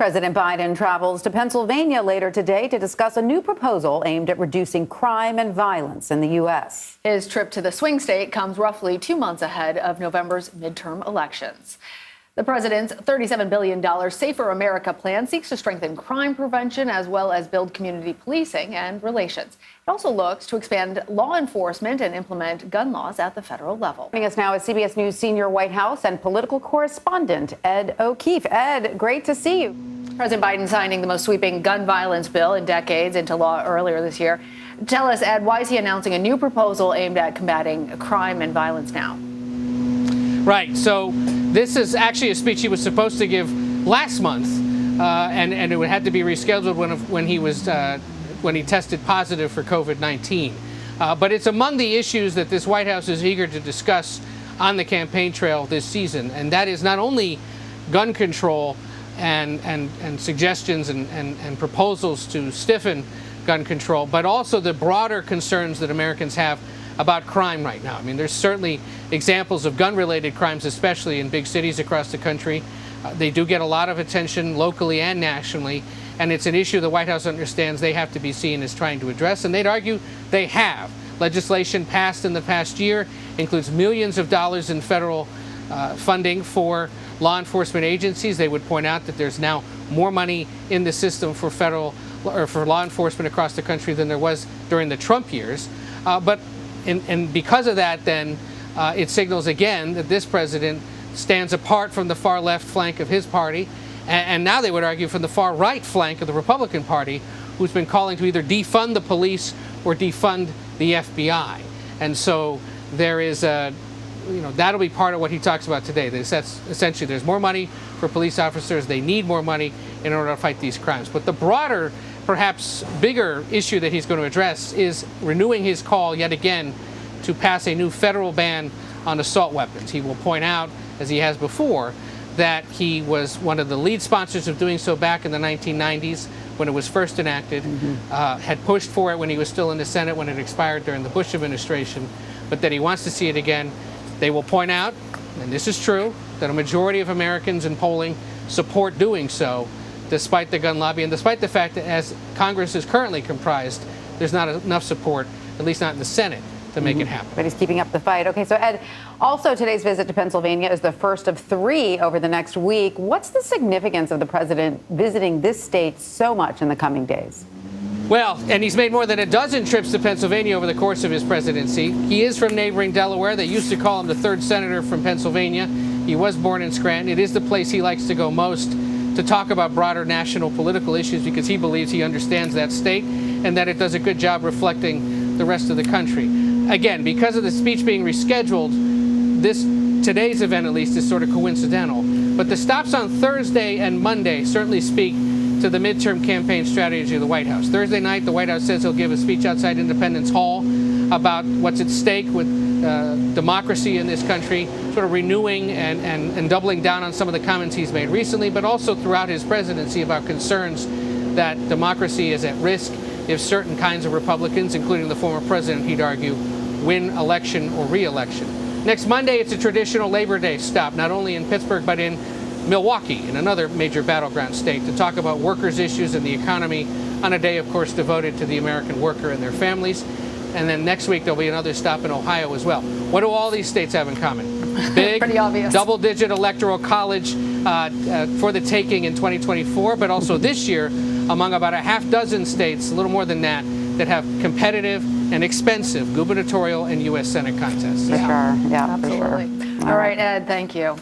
President Biden travels to Pennsylvania later today to discuss a new proposal aimed at reducing crime and violence in the U.S. His trip to the swing state comes roughly 2 months ahead of November's midterm elections. The president's $37 billion Safer America plan seeks to strengthen crime prevention as well as build community policing and relations. It also looks to expand law enforcement and implement gun laws at the federal level. Joining us now is CBS News senior White House and political correspondent Ed O'Keefe. Ed, great to see you. President Biden signing the most sweeping gun violence bill in decades into law earlier this year. Tell us, Ed, why is he announcing a new proposal aimed at combating crime and violence now? Right. So this is actually a speech he was supposed to give last month, and it had to be rescheduled when he tested positive for COVID-19. But it's among the issues that this White House is eager to discuss on the campaign trail this season, and that is not only gun control and suggestions and proposals to stiffen gun control, but also the broader concerns that Americans have about crime right now. I mean, there's certainly examples of gun-related crimes, especially in big cities across the country. They do get a lot of attention locally and nationally, and it's an issue the White House understands they have to be seen as trying to address, and they'd argue they have. Legislation passed in the past year includes millions of dollars in federal funding for law enforcement agencies. They would point out that there's now more money in the system for federal or for law enforcement across the country than there was during the Trump years. And because of that, then it signals again that this president stands apart from the far left flank of his party, and now they would argue from the far right flank of the Republican Party, who's been calling to either defund the police or defund the FBI. And so there is that'll be part of what he talks about today. That's essentially there's more money for police officers. They need more money in order to fight these crimes. But the broader, perhaps bigger issue that he's going to address is renewing his call yet again to pass a new federal ban on assault weapons. He will point out, as he has before, that he was one of the lead sponsors of doing so back in the 1990s when it was first enacted, had pushed for it when he was still in the Senate when it expired during the Bush administration, but that he wants to see it again. They will point out, and this is true, that a majority of Americans in polling support doing so, despite the gun lobby and despite the fact that as Congress is currently comprised, there's not enough support, at least not in the Senate, to make it happen. But he's keeping up the fight. Okay, so Ed, also today's visit to Pennsylvania is the first of 3 over the next week. What's the significance of the president visiting this state so much in the coming days? Well, and he's made more than a dozen trips to Pennsylvania over the course of his presidency. He is from neighboring Delaware. They used to call him the 3rd senator from Pennsylvania. He was born in Scranton. It is the place he likes to go most to talk about broader national political issues because he believes he understands that state and that it does a good job reflecting the rest of the country. Again, because of the speech being rescheduled, today's event at least is sort of coincidental. But the stops on Thursday and Monday certainly speak to the midterm campaign strategy of the White House. Thursday night, the White House says he'll give a speech outside Independence Hall about what's at stake with democracy in this country, sort of renewing and doubling down on some of the comments he's made recently, but also throughout his presidency about concerns that democracy is at risk if certain kinds of Republicans, including the former president, he'd argue, win election or re-election. Next Monday, it's a traditional Labor Day stop, not only in Pittsburgh, but in Milwaukee, in another major battleground state, to talk about workers' issues and the economy on a day, of course, devoted to the American worker and their families. And then next week, there'll be another stop in Ohio as well. What do all these states have in common? Big, pretty obvious, double-digit electoral college for the taking in 2024, but also this year among about a half dozen states, a little more than that, that have competitive and expensive gubernatorial and U.S. Senate contests. For sure. Yeah, absolutely. For sure. All right, Ed, thank you.